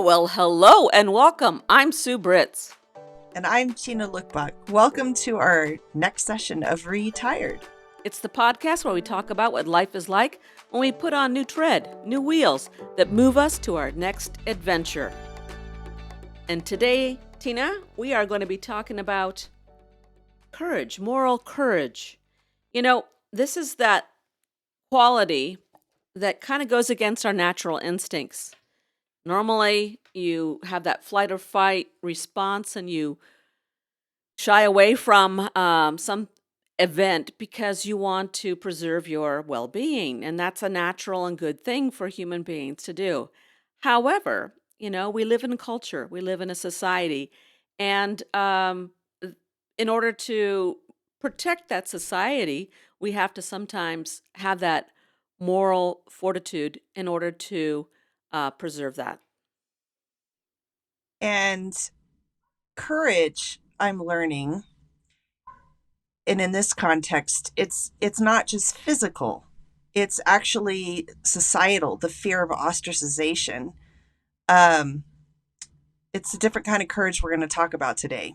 Well, hello and welcome. I'm Sue Britz. And I'm Tina Lokkbakk. Welcome to our next session of Retired. It's the podcast where we talk about what life is like when we put on new tread, new wheels that move us to our next adventure. And today, Tina, we are going to be talking about courage, moral courage. You know, this is that quality that kind of goes against our natural instincts. Normally, you have that flight or fight response and you shy away from some event because you want to preserve your well-being. And that's a natural and good thing for human beings to do. However, we live in a culture, we live in a society, and in order to protect that society, we have to sometimes have that moral fortitude in order to preserve that. And courage, I'm learning, and in this context, it's not just physical. It's actually societal, the fear of ostracization. It's a different kind of courage we're going to talk about today.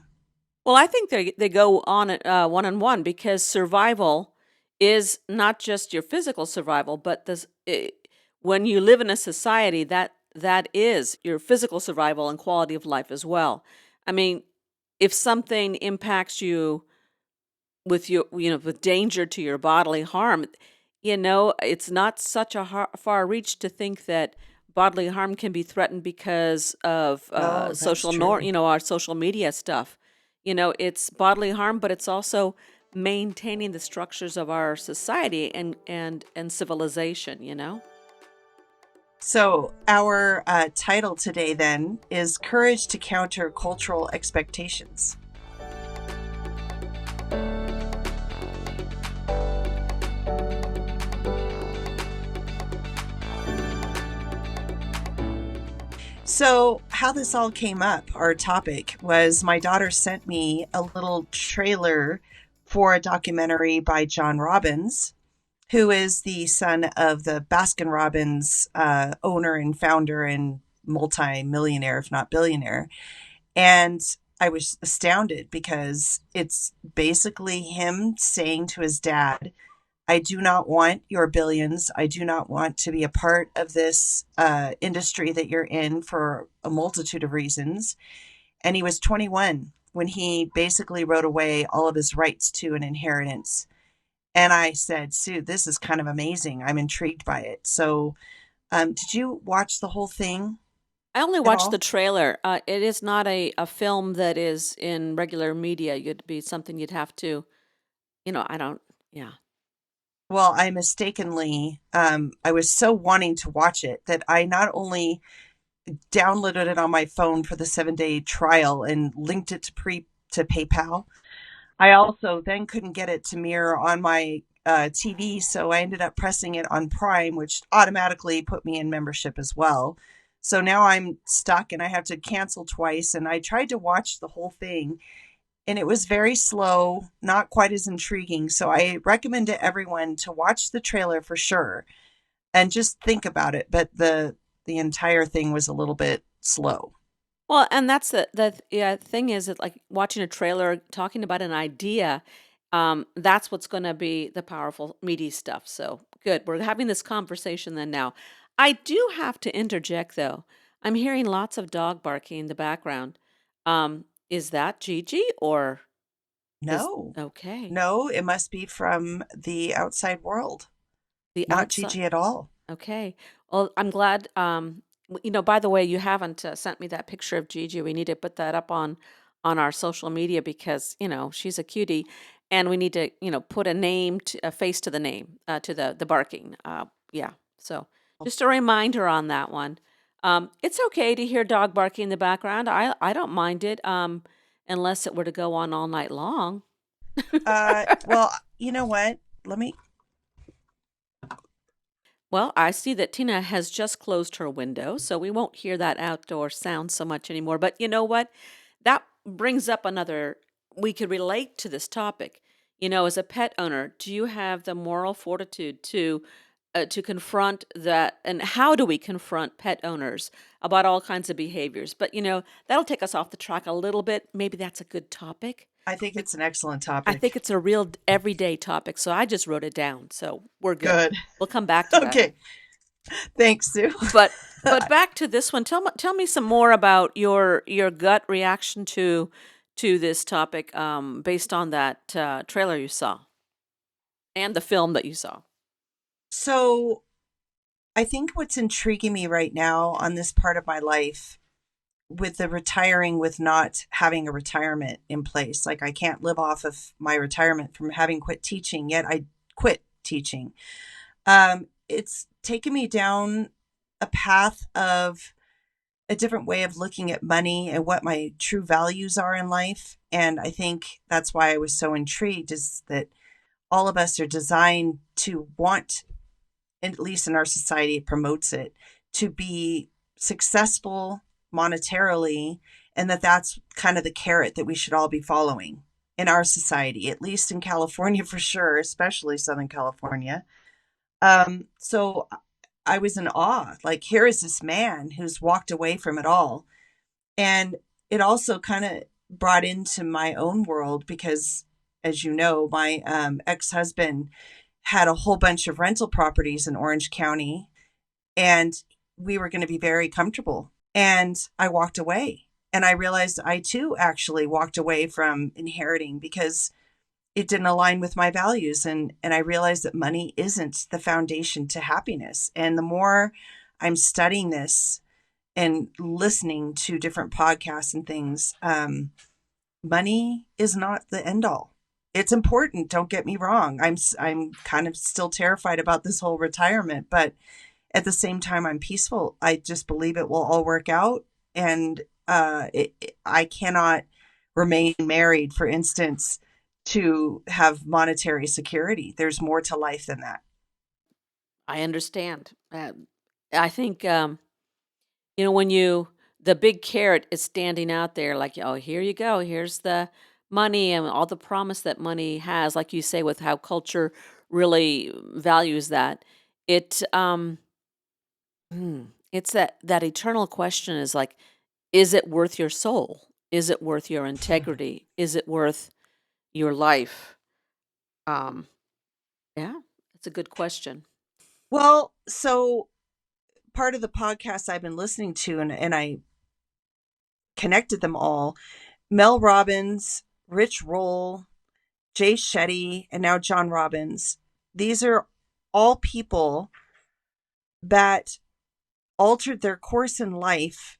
Well, I think they go on one-on-one because survival is not just your physical survival, but when you live in a society, that is your physical survival and quality of life as well. I mean, if something impacts you with danger to your bodily harm, it's not such a far reach to think that bodily harm can be threatened because of social our social media stuff. It's bodily harm, but it's also maintaining the structures of our society and civilization. So our title today then is Courage to Counter Cultural Expectations. So how this all came up, our topic, was my daughter sent me a little trailer for a documentary by John Robbins, who is the son of the Baskin-Robbins owner and founder and multi-millionaire, if not billionaire. And I was astounded because it's basically him saying to his dad, I do not want your billions. I do not want to be a part of this industry that you're in for a multitude of reasons. And he was 21 when he basically wrote away all of his rights to an inheritance. And I said, Sue, this is kind of amazing. I'm intrigued by it. So did you watch the whole thing? I only watched the trailer. It is not a film that is in regular media. It'd be something you'd have to, yeah. Well, I mistakenly, I was so wanting to watch it that I not only downloaded it on my phone for the 7-day trial and linked it to PayPal. I also then couldn't get it to mirror on my TV, so I ended up pressing it on Prime, which automatically put me in membership as well. So now I'm stuck and I have to cancel twice, and I tried to watch the whole thing. And it was very slow, not quite as intriguing. So I recommend to everyone to watch the trailer for sure and just think about it. But the entire thing was a little bit slow. Well, and that's the thing is that like watching a trailer, talking about an idea, that's what's going to be the powerful, meaty stuff. So good. We're having this conversation then now. I do have to interject though. I'm hearing lots of dog barking in the background. Is that Gigi or? No. Okay. No, it must be from the outside world. Not Gigi at all. Okay. Well, I'm glad. By the way, you haven't sent me that picture of Gigi. We need to put that up on our social media because she's a cutie, and we need to put a face to the name to the barking. Yeah. So just a reminder on that one. It's okay to hear dog barking in the background. I don't mind it, unless it were to go on all night long. Well, you know what? Well, I see that Tina has just closed her window, so we won't hear that outdoor sound so much anymore. But you know what? That brings up we could relate to this topic. As a pet owner, do you have the moral fortitude to to confront that, and how do we confront pet owners about all kinds of behaviors? But that'll take us off the track a little bit. Maybe that's a good topic. I think it's an excellent I think topic. it's a real everyday topic, so I just wrote it down. So we're good. Good. We'll come back to that. Okay. Thanks, Sue. But back to this one. Tell me some more about your gut reaction to this topic, based on that trailer you saw and the film that you saw. So I think what's intriguing me right now on this part of my life with the retiring, with not having a retirement in place, like I can't live off of my retirement from having quit teaching, yet I quit teaching. It's taken me down a path of a different way of looking at money and what my true values are in life. And I think that's why I was so intrigued, is that all of us are designed to want, at least in our society, it promotes it, to be successful monetarily, and that's kind of the carrot that we should all be following in our society, at least in California for sure, especially Southern California. So I was in awe. Like, here is this man who's walked away from it all. And it also kind of brought into my own world because, as you know, my ex-husband had a whole bunch of rental properties in Orange County, and we were going to be very comfortable. And I walked away, and I realized I too actually walked away from inheriting because it didn't align with my values. And I realized that money isn't the foundation to happiness. And the more I'm studying this and listening to different podcasts and things, money is not the end all. It's important. Don't get me wrong. I'm kind of still terrified about this whole retirement, but at the same time, I'm peaceful. I just believe it will all work out. And I cannot remain married, for instance, to have monetary security. There's more to life than that. I understand. I think, when the big carrot is standing out there, like, oh, here you go. Here's the money and all the promise that money has, like you say, with how culture really values that. It, it's that eternal question is like, is it worth your soul? Is it worth your integrity? Is it worth your life? Yeah, that's a good question. Well, so part of the podcast I've been listening to, and I connected them all, Mel Robbins, Rich Roll, Jay Shetty, and now John Robbins. These are all people that altered their course in life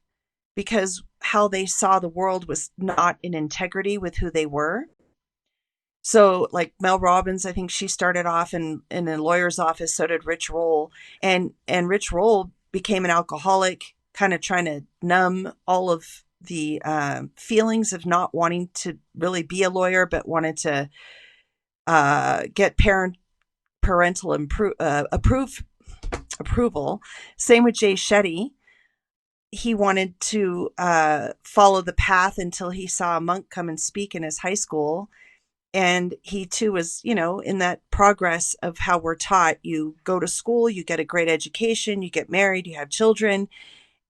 because how they saw the world was not in integrity with who they were. So like Mel Robbins, I think she started off in a lawyer's office. So did Rich Roll. And Rich Roll became an alcoholic, kind of trying to numb all of the feelings of not wanting to really be a lawyer, but wanted to get parental approval. Same with Jay Shetty. He wanted to follow the path until he saw a monk come and speak in his high school. And he too was, in that progress of how we're taught. You go to school, you get a great education, you get married, you have children.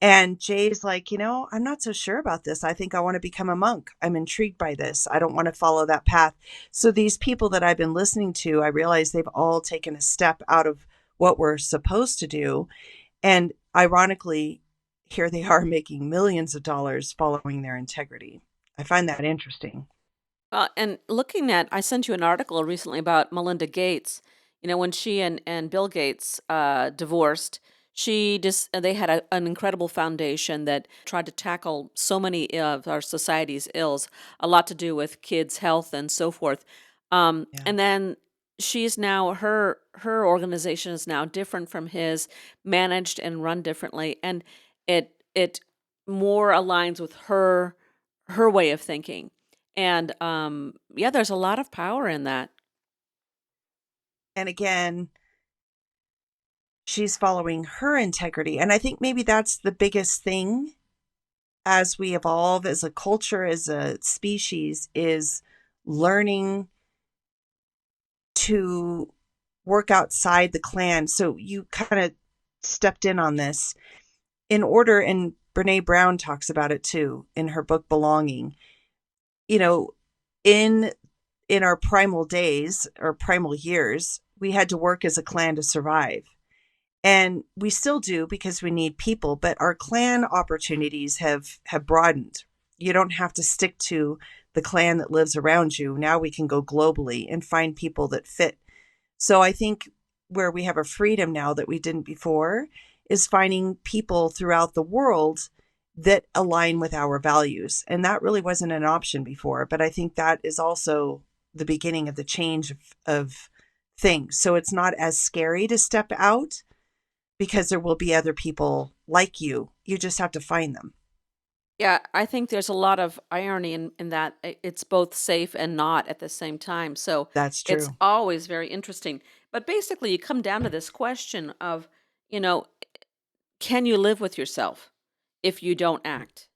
And Jay's like, I'm not so sure about this. I think I want to become a monk. I'm intrigued by this. I don't want to follow that path. So these people that I've been listening to, I realize they've all taken a step out of what we're supposed to do. And ironically, here they are making millions of dollars following their integrity. I find that interesting. And looking at, I sent you an article recently about Melinda Gates. When she and Bill Gates divorced, they had an incredible foundation that tried to tackle so many of our society's ills, a lot to do with kids' health and so forth. And then she's now, her organization is now different from his, managed and run differently, and it more aligns with her way of thinking. And there's a lot of power in that. And again, she's following her integrity. And I think maybe that's the biggest thing as we evolve as a culture, as a species, is learning to work outside the clan. So you kind of stepped in on this in order, and Brene Brown talks about it too in her book Belonging. You know, in our primal days or primal years, we had to work as a clan to survive. And we still do because we need people, but our clan opportunities have broadened. You don't have to stick to the clan that lives around you. Now we can go globally and find people that fit. So I think where we have a freedom now that we didn't before is finding people throughout the world that align with our values. And that really wasn't an option before, but I think that is also the beginning of the change of things. So it's not as scary to step out because there will be other people like you. You just have to find them. Yeah, I think there's a lot of irony in that it's both safe and not at the same time. So That's it's true. always very interesting. But basically, you come down to this question of, you know, can you live with yourself if you don't act?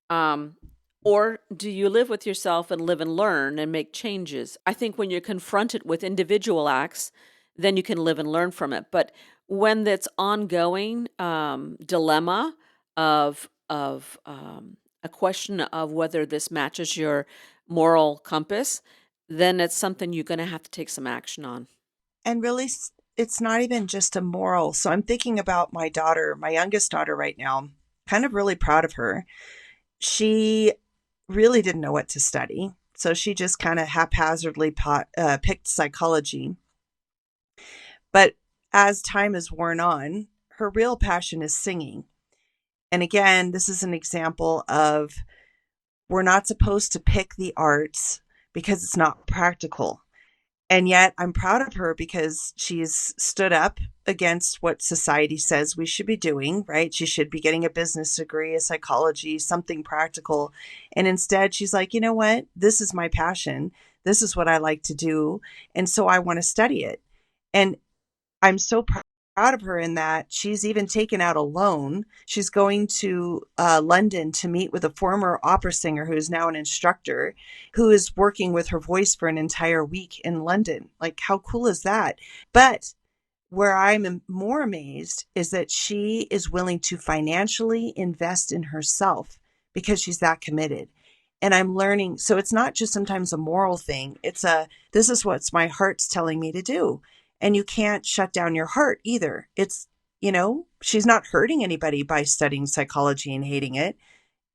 Um, or do you live with yourself and live and learn and make changes? I think when you're confronted with individual acts, then you can live and learn from it. But when that's ongoing dilemma of a question of whether this matches your moral compass, then it's something you're going to have to take some action on. And really, it's not even just a moral. So I'm thinking about my daughter, my youngest daughter right now, kind of really proud of her. She really didn't know what to study. So she just kind of haphazardly picked psychology. But as time has worn on, her real passion is singing. And again, this is an example of we're not supposed to pick the arts because it's not practical. And yet I'm proud of her because she's stood up against what society says we should be doing, right? She should be getting a business degree, a psychology, something practical. And instead she's like, you know what? This is my passion. This is what I like to do. And so I want to study it. And I'm so proud of her in that she's even taken out a loan. She's going to London to meet with a former opera singer who is now an instructor who is working with her voice for an entire week in London. Like, how cool is that? But where I'm more amazed is that she is willing to financially invest in herself because she's that committed. And I'm learning. So it's not just sometimes a moral thing. This is what my heart's telling me to do. And you can't shut down your heart either. It's, she's not hurting anybody by studying psychology and hating it.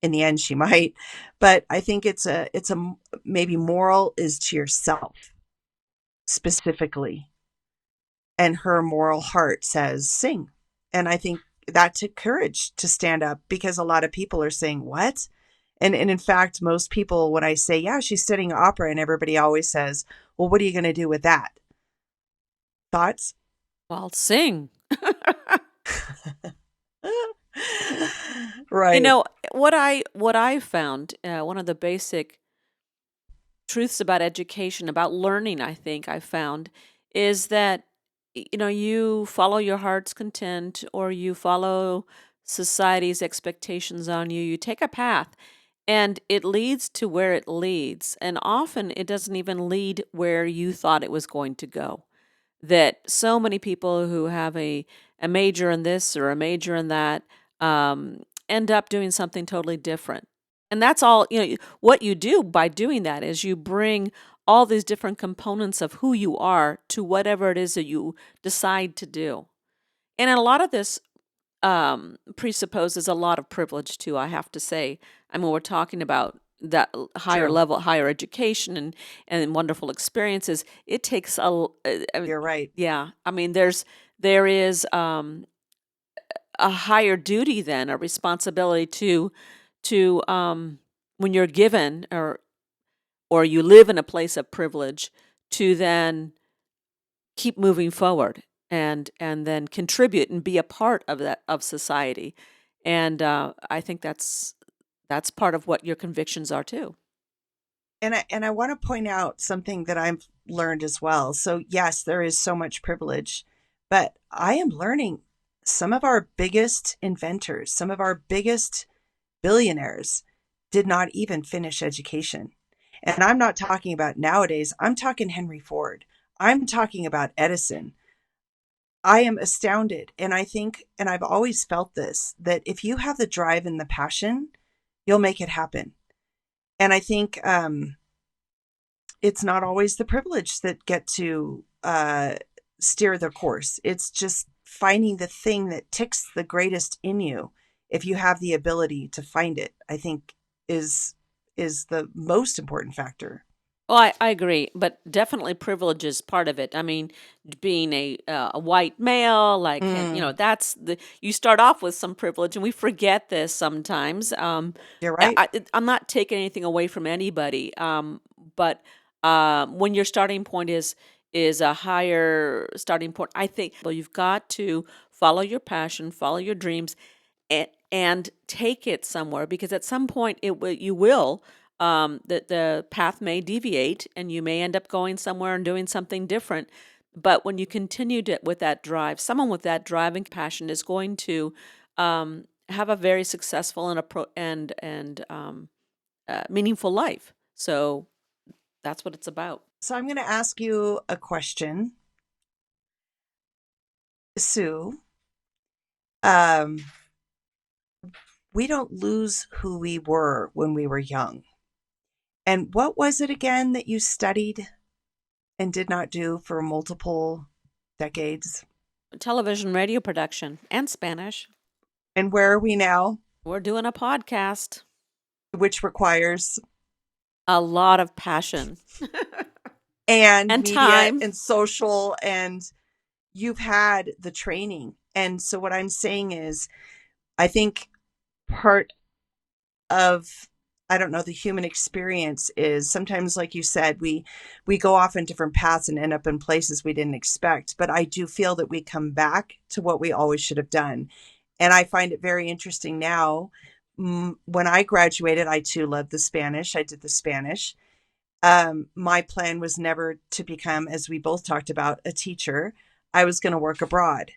In the end, she might. But I think it's a maybe moral is to yourself specifically. And her moral heart says, sing. And I think that took courage to stand up because a lot of people are saying, what? And in fact, most people, when I say, yeah, she's studying opera, and everybody always says, well, what are you going to do with that? Thoughts? Well, sing. Right. What I found, one of the basic truths about education, about learning, I think I found, is that, you follow your heart's content or you follow society's expectations on you. You take a path and it leads to where it leads. And often it doesn't even lead where you thought it was going to go. That so many people who have a major in this or a major in that end up doing something totally different. And that's all, what you do by doing that is you bring all these different components of who you are to whatever it is that you decide to do. And a lot of this presupposes a lot of privilege too, I have to say. I mean, we're talking about that higher True. level, higher education and wonderful experiences. It takes You're right. yeah. I mean, there is a higher duty then, a responsibility to when you're given or you live in a place of privilege to then keep moving forward and then contribute and be a part of society. And I think that's part of what your convictions are too. And I want to point out something that I've learned as well. So yes, there is so much privilege, but I am learning some of our biggest inventors, some of our biggest billionaires did not even finish education. And I'm not talking about nowadays. I'm talking Henry Ford. I'm talking about Edison. I am astounded. And I think, and I've always felt this, that if you have the drive and the passion, you'll make it happen. And I think it's not always the privileged that get to steer the course. It's just finding the thing that ticks the greatest in you. If you have the ability to find it, I think is the most important factor. Well, I agree, but definitely privilege is part of it. I mean, being a white male, like Mm, that's you start off with some privilege, and we forget this sometimes. you're right. I'm not taking anything away from anybody, but when your starting point is a higher starting point, I think well, you've got to follow your passion, follow your dreams, and take it somewhere because at some point you will the path may deviate and you may end up going somewhere and doing something different. But when you continue with that drive, someone with that drive and passion is going to have a very successful and meaningful life. So that's what it's about. So I'm going to ask you a question, Sue. Um, we don't lose who we were when we were young. And what was it again that you studied and did not do for multiple decades? Television, radio production, and Spanish. And where are we now? We're doing a podcast. Which requires A lot of passion and and media time. and social, and you've had the training. And so what I'm saying is, I think part of, I don't know, the human experience is sometimes, like you said, we go off in different paths and end up in places we didn't expect. But I do feel that we come back to what we always should have done. And I find it very interesting now. When I graduated, I too loved the Spanish. I did the Spanish. My plan was never to become, as we both talked about, a teacher. I was going to work abroad.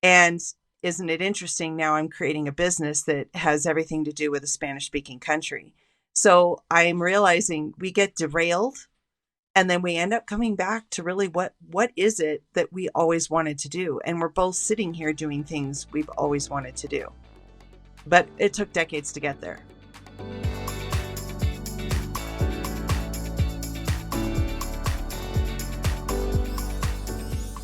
And isn't it interesting? Now I'm creating a business that has everything to do with a Spanish speaking country. So I'm realizing we get derailed and then we end up coming back to really what is it that we always wanted to do? And we're both sitting here doing things we've always wanted to do. But it took decades to get there.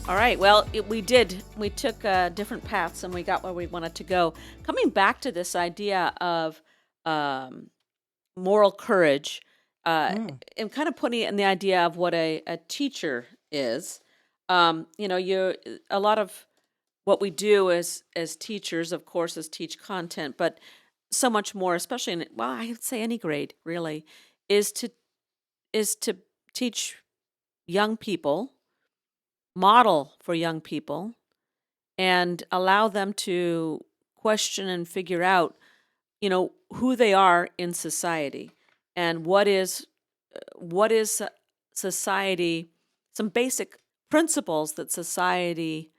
All right. Well, we did. We took different paths and we got where we wanted to go. Coming back to this idea of moral courage and kind of putting it in the idea of what a teacher is. You a lot of what we do as teachers, of course, is teach content, but so much more, especially in well, I would say any grade really, is to teach young people, model for young people, and allow them to question and figure out, who they are in society and what is society, some basic principles that society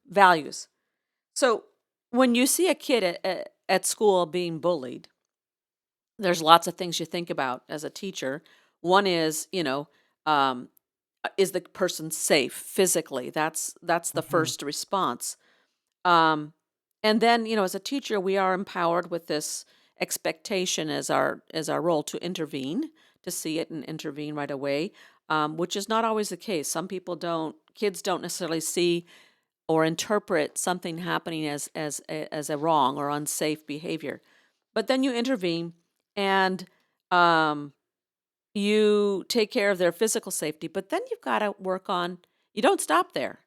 values. So when you see a kid at school being bullied, there's lots of things you think about as a teacher. One is, is the person safe physically? That's the first response. And then, as a teacher, we are empowered with this expectation as our role to intervene, to see it and intervene right away, which is not always the case. Some kids don't necessarily see or interpret something happening as a wrong or unsafe behavior. But then you intervene and you take care of their physical safety, but then you've got to work on, you don't stop there.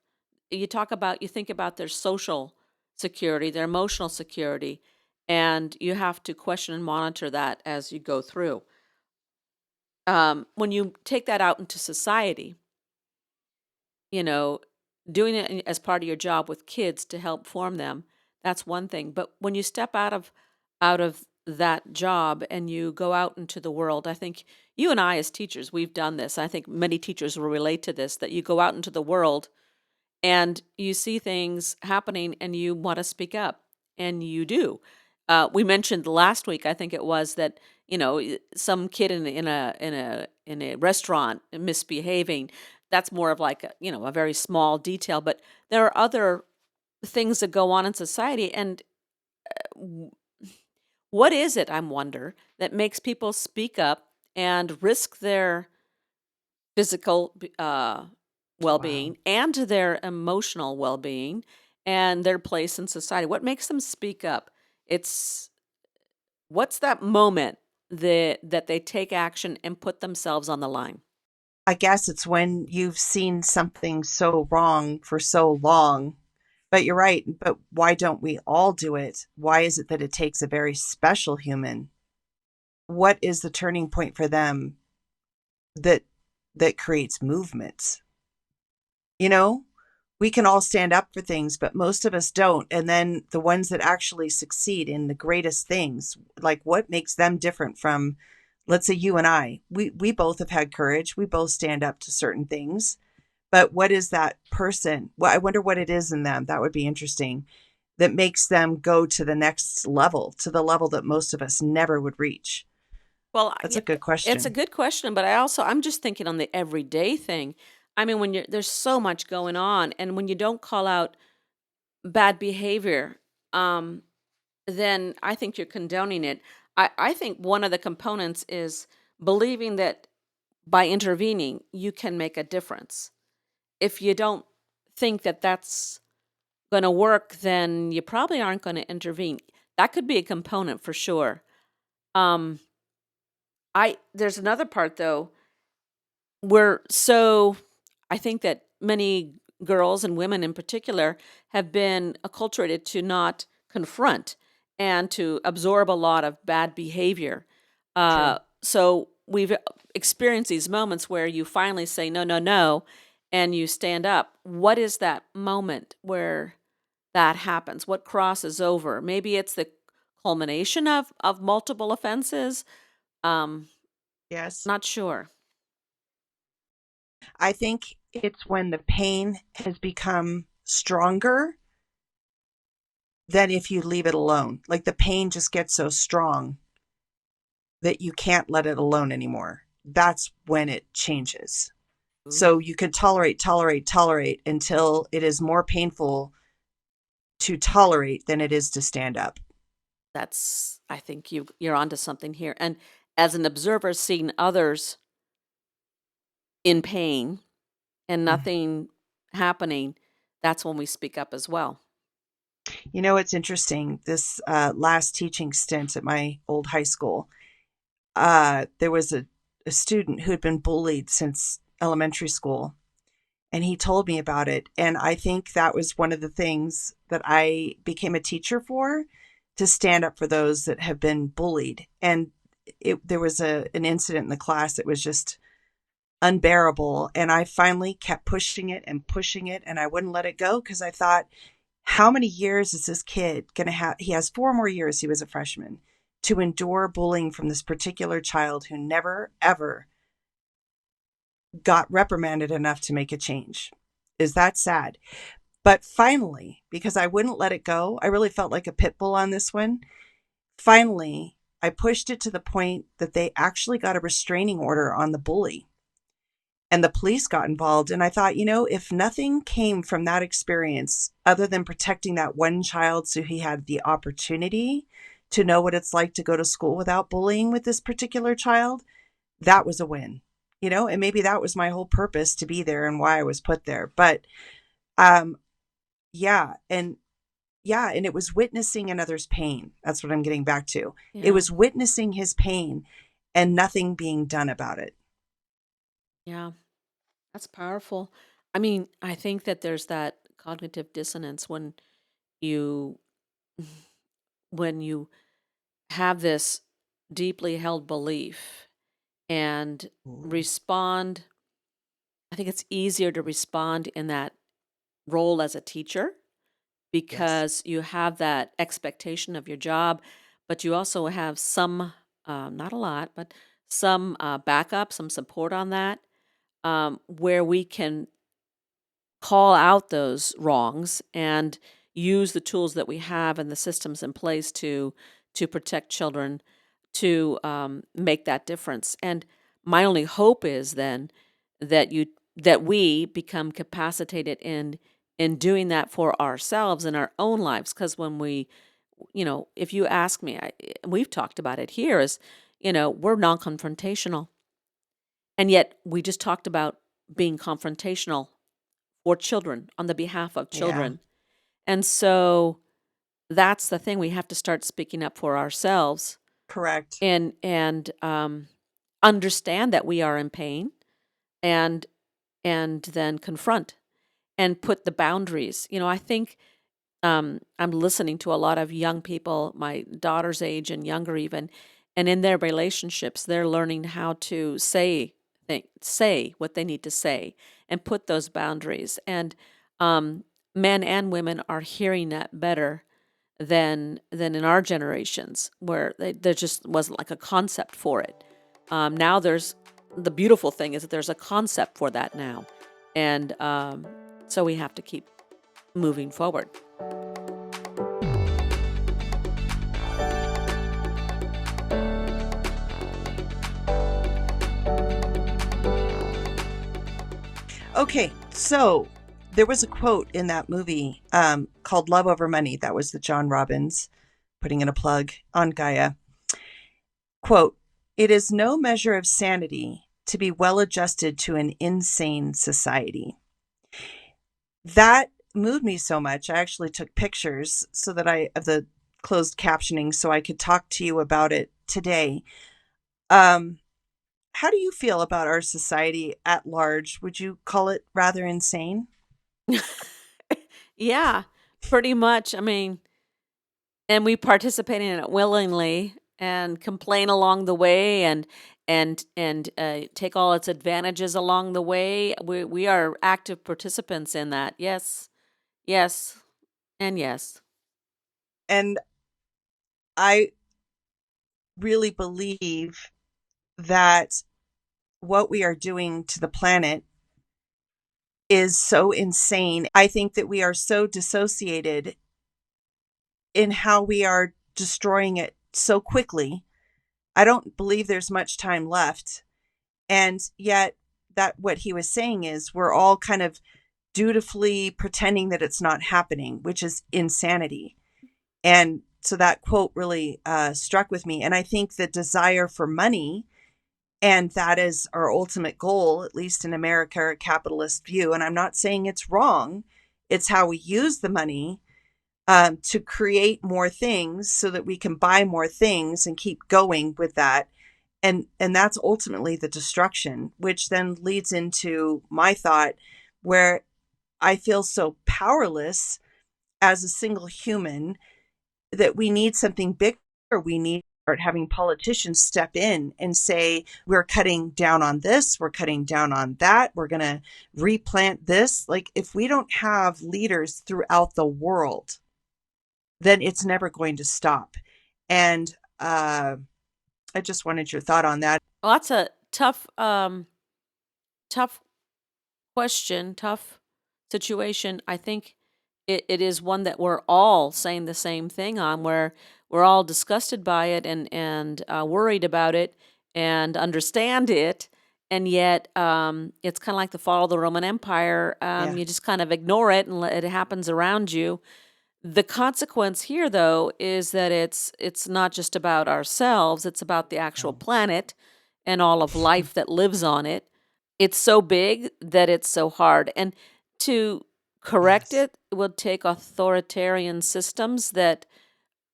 You think about their social security, their emotional security, and you have to question and monitor that as you go through. When you take that out into society, doing it as part of your job with kids to help form them, that's one thing. But when you step out of that job and you go out into the world, I think you and I as teachers, we've done this. I think many teachers will relate to this, that you go out into the world and you see things happening and you want to speak up, and you do. We mentioned last week, I think it was, that some kid in a restaurant misbehaving. that's more of like a very small detail, but there are other things that go on in society. And w- what is it, I wonder, that makes people speak up and risk their physical Wow. well-being and their emotional well-being and their place in society? What makes them speak up? It's What's that moment that they take action and put themselves on the line? I guess it's when you've seen something so wrong for so long. But you're right. But why don't we all do it? Why is it that it takes a very special human? What is the turning point for them that creates movements? You know, we can all stand up for things, but most of us don't. And then the ones that actually succeed in the greatest things, like what makes them different from, let's say, you and I? We both have had courage. We both stand up to certain things. But what is that person? Well, I wonder what it is in them. That would be interesting. That makes them go to the next level, to the level that most of us never would reach. Well, That's a good it's a question. good question, but I'm just thinking on the everyday thing. I mean, there's so much going on, and when you don't call out bad behavior, um, then I think you're condoning it. I think one of the components is believing that by intervening, you can make a difference. If you don't think that that's going to work, then you probably aren't going to intervene. That could be a component for sure. Um, there's another part though. We're so I think that many girls and women in particular have been acculturated to not confront and to absorb a lot of bad behavior. True. So we've experienced these moments where you finally say no, no, no, and you stand up. What is that moment where that happens? What crosses over? Maybe it's the culmination of multiple offenses. Um, Yes. Not sure. I think it's when the pain has become stronger than if you leave it alone. Like the pain just gets so strong that you can't let it alone anymore. That's when it changes. So Ooh. you could tolerate until it is more painful to tolerate than it is to stand up. I think you're onto something here. And as an observer seeing others in pain and Mm. nothing happening, that's when we speak up as well. You know, it's interesting. This last teaching stint at my old high school, there was a student who had been bullied since elementary school, and he told me about it. And I think that was one of the things that I became a teacher for, to stand up for those that have been bullied. And there was an incident in the class that was just unbearable. And I finally kept pushing it, and I wouldn't let it go because I thought, how many years is this kid going to have? He has 4 more years, he was a freshman, to endure bullying from this particular child who never, ever got reprimanded enough to make a change. Is that sad? But finally, because I wouldn't let it go, I really felt like a pit bull on this one. Finally, I pushed it to the point that they actually got a restraining order on the bully, and the police got involved. And I thought, if nothing came from that experience other than protecting that one child so he had the opportunity to know what it's like to go to school without bullying with this particular child, that was a win. And maybe that was my whole purpose to be there and why I was put there. But um yeah, and it was witnessing another's pain. That's what I'm getting back to. It Yeah. was witnessing his pain and nothing being done about it. Yeah. That's powerful. I mean, I think that there's that cognitive dissonance you when you have this deeply held belief and Ooh. respond. I think it's easier to respond in that role as a teacher Yes. because you have that expectation of your job, but you also have some, not a lot, but some backup, some support on that, where we can call out those wrongs and use the tools that we have and the systems in place to protect children to make that difference. And my only hope is then that that we become capacitated in doing that for ourselves in our own lives. Because when we, if you ask me, we've talked about it here, is, we're non-confrontational. And yet we just talked about being confrontational for children, on the behalf of children. Yeah. And so that's the thing. We have to start speaking up for ourselves. Correct. And understand that we are in pain, and then confront and put the boundaries. I think I'm listening to a lot of young people, my daughter's age and younger even, and in their relationships, they're learning how to say what they need to say and put those boundaries. And men and women are hearing that better than in our generations, where there just wasn't like a concept for it. Now the beautiful thing is that there's a concept for that now. And so we have to keep moving forward. Okay, so there was a quote in that movie called Love Over Money. That was the John Robbins, putting in a plug on Gaia. Quote, "It is no measure of sanity to be well adjusted to an insane society." That moved me so much. I actually took pictures of the closed captioning so I could talk to you about it today. How do you feel about our society at large? Would you call it rather insane? Yeah, pretty much. I mean, and we participate in it willingly and complain along the way, and take all its advantages along the way. We are active participants in that. Yes, and yes. And I really believe that what we are doing to the planet is so insane. I think that we are so dissociated in how we are destroying it so quickly. I don't believe there's much time left. And yet that what he was saying is we're all kind of dutifully pretending that it's not happening, which is insanity. And so that quote really struck with me. And I think the desire for money, and that is our ultimate goal, at least in America, a capitalist view. And I'm not saying it's wrong. It's how we use the money to create more things so that we can buy more things and keep going with that. And that's ultimately the destruction, which then leads into my thought where I feel so powerless as a single human that we need something bigger. We need to start having politicians step in and say, we're cutting down on this, we're cutting down on that, we're going to replant this. Like, if we don't have leaders throughout the world, then it's never going to stop. And I just wanted your thought on that. Well, that's a tough question, tough situation. I think it is one that we're all saying the same thing on, where we're all disgusted by it and worried about it and understand it. And yet it's kind of like the fall of the Roman Empire. You just kind of ignore it and it happens around you. The consequence here, though, is that it's not just about ourselves. It's about the actual planet and all of life that lives on it. It's so big that it's so hard. And to correct it would take authoritarian systems that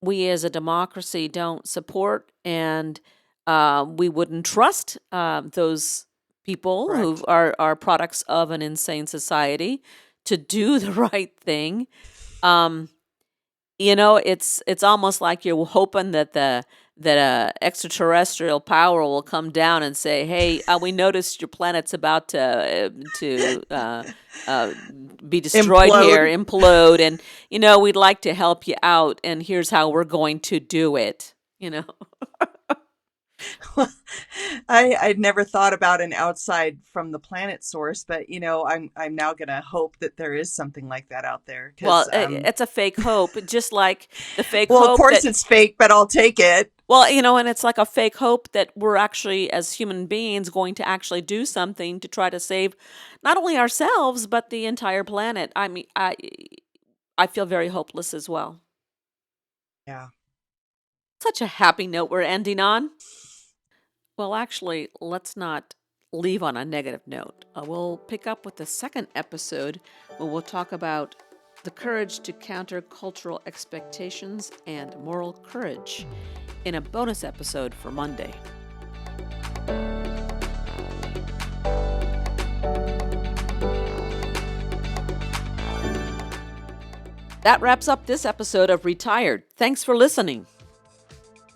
we as a democracy don't support, and we wouldn't trust those people who are products of an insane society to do the right thing. It's almost like you're hoping that extraterrestrial power will come down and say, "Hey, we noticed your planet's about to be destroyed implode, and we'd like to help you out, and here's how we're going to do it." Well, I'd never thought about an outside from the planet source, but I'm now going to hope that there is something like that out there. Well, it's a fake hope, just like the fake well, hope. Well, of course it's fake, but I'll take it. Well, and it's like a fake hope that we're actually, as human beings, going to actually do something to try to save not only ourselves, but the entire planet. I mean, I feel very hopeless as well. Yeah. Such a happy note we're ending on. Well, actually, let's not leave on a negative note. We'll pick up with the second episode where we'll talk about the courage to counter cultural expectations and moral courage in a bonus episode for Monday. That wraps up this episode of Retired. Thanks for listening.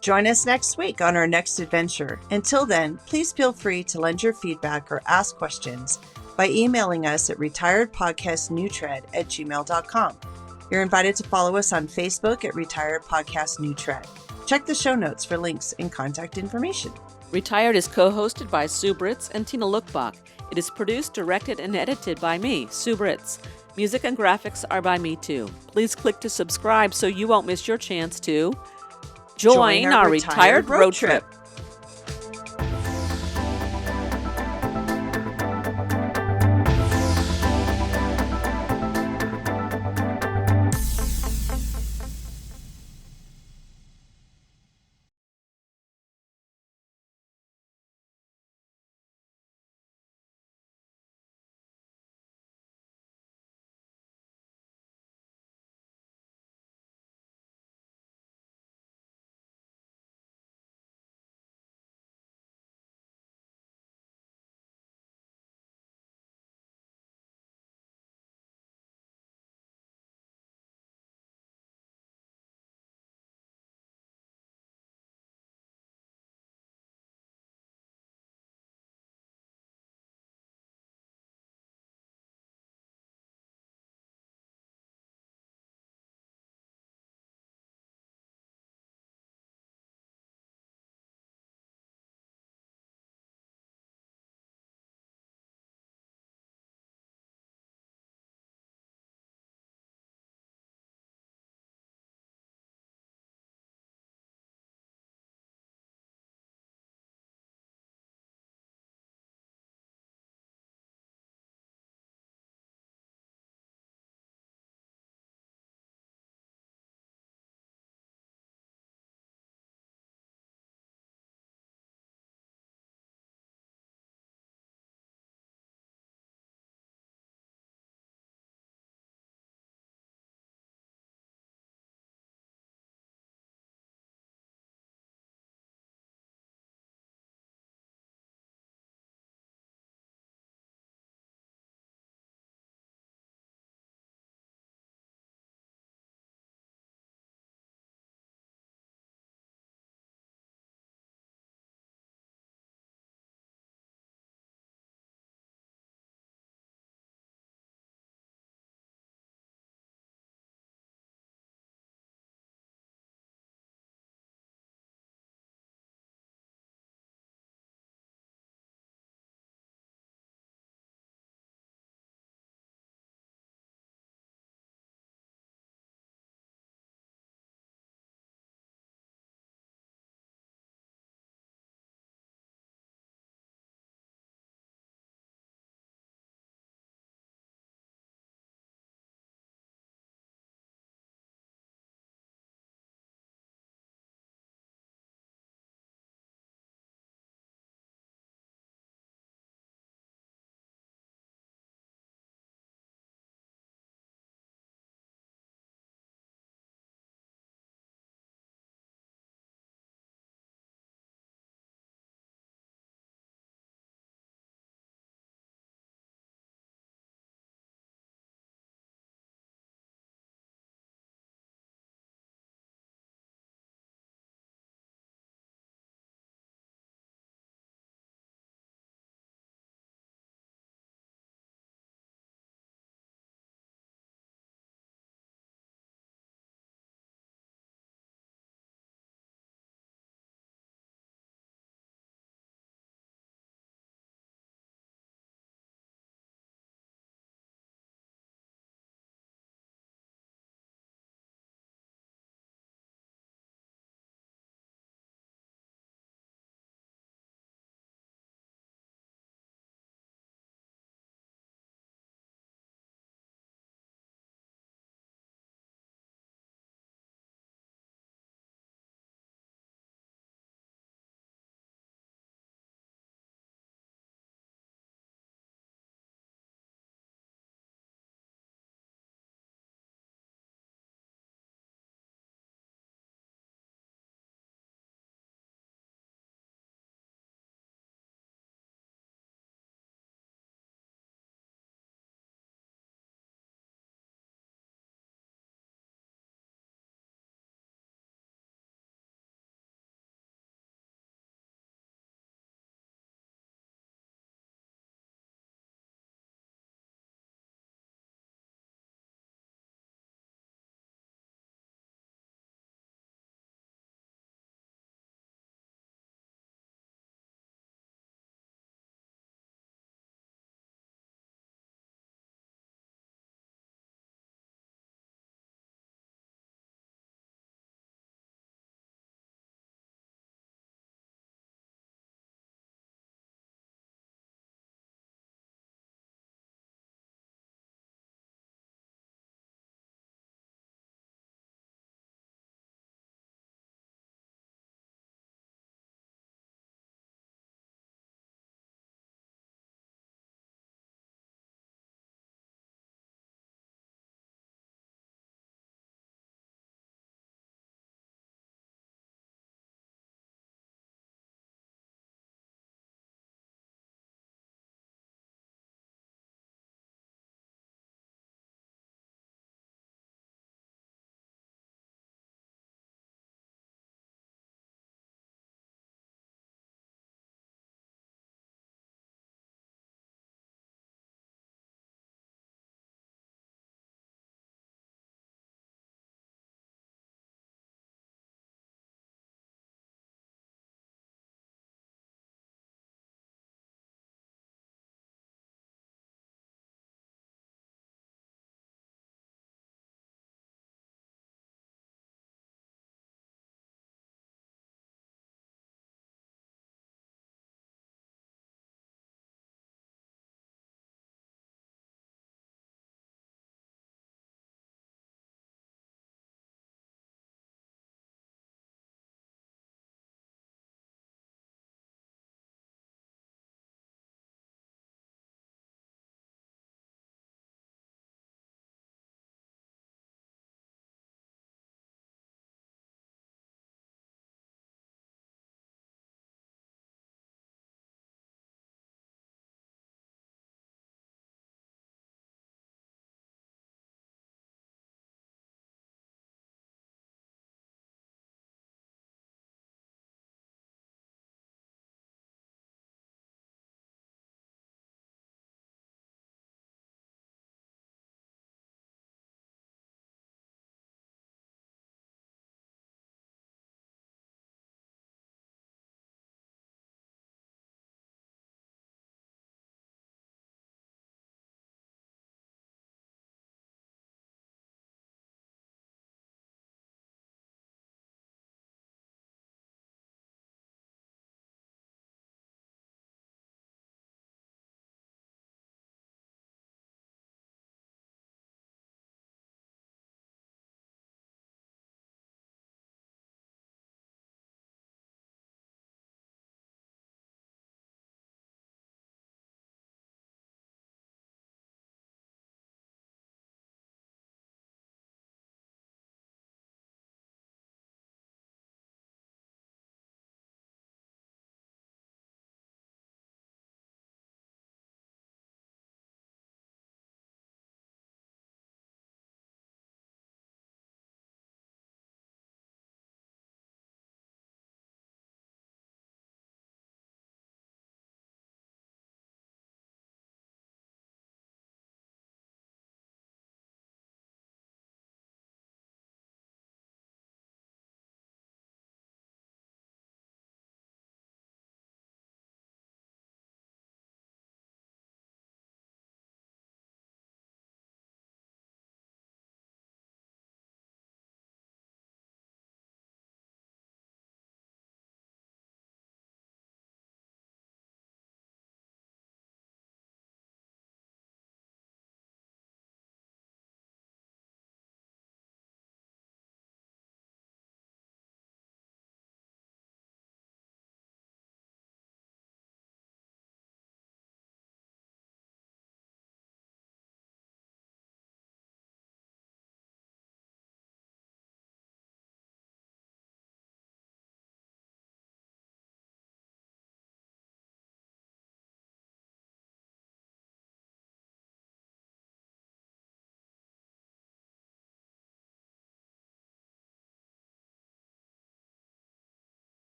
Join us next week on our next adventure. Until then, please feel free to lend your feedback or ask questions by emailing us at retiredpodcastnewtread@gmail.com. You're invited to follow us on Facebook at Retired Podcast New Tread. Check the show notes for links and contact information. Retired is co-hosted by Sue Britz and Tina Lokkbakk. It is produced, directed, and edited by me, Sue Britz. Music and graphics are by me too. Please click to subscribe so you won't miss your chance to join our retired road trip.